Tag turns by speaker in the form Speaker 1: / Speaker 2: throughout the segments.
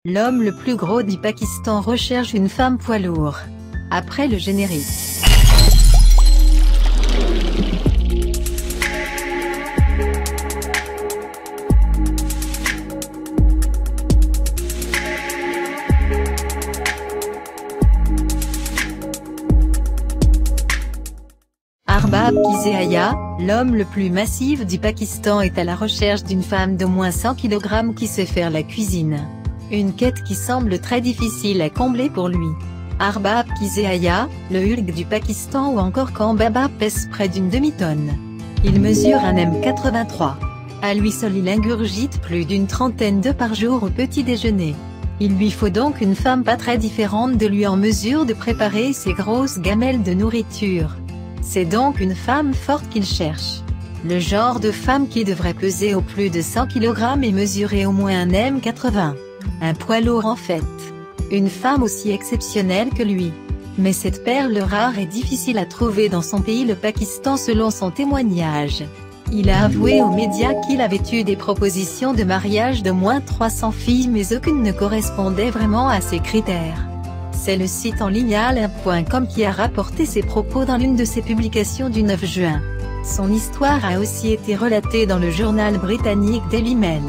Speaker 1: L'homme le plus gros du Pakistan recherche une femme poids lourd. Après le générique. Arbab Kizeaya, l'homme le plus massif du Pakistan est à la recherche d'une femme d'au moins 100 kg qui sait faire la cuisine. Une quête qui semble très difficile à combler pour lui. Arbab Kizeaya, le Hulk du Pakistan ou encore Kambaba pèse près d'une demi-tonne. Il mesure 1,83 m. À lui seul il ingurgite plus d'une trentaine d'œufs par jour au petit déjeuner. Il lui faut donc une femme pas très différente de lui en mesure de préparer ces grosses gamelles de nourriture. C'est donc une femme forte qu'il cherche. Le genre de femme qui devrait peser au plus de 100 kg et mesurer au moins 1,80 m. Un poids lourd en fait. Une femme aussi exceptionnelle que lui. Mais cette perle rare est difficile à trouver dans son pays le Pakistan selon son témoignage. Il a avoué aux médias qu'il avait eu des propositions de mariage de moins 300 filles mais aucune ne correspondait vraiment à ses critères. C'est le site en ligne Al-Ain.com qui a rapporté ses propos dans l'une de ses publications du 9 juin. Son histoire a aussi été relatée dans le journal britannique Daily Mail.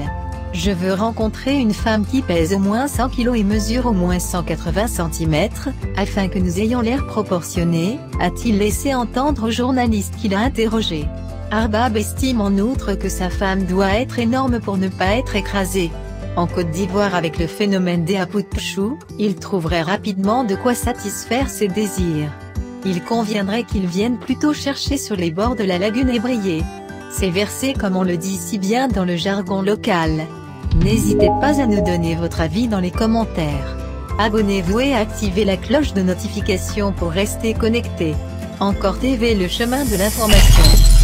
Speaker 1: Je veux rencontrer une femme qui pèse au moins 100 kg et mesure au moins 180 cm, afin que nous ayons l'air proportionné, a-t-il laissé entendre au journaliste qu'il a interrogé. Arbab estime en outre que sa femme doit être énorme pour ne pas être écrasée. En Côte d'Ivoire avec le phénomène des Aputchou, il trouverait rapidement de quoi satisfaire ses désirs. Il conviendrait qu'il vienne plutôt chercher sur les bords de la lagune ébriée. C'est versé comme on le dit si bien dans le jargon local. N'hésitez pas à nous donner votre avis dans les commentaires. Abonnez-vous et activez la cloche de notification pour rester connecté. Encore TV, le chemin de l'information.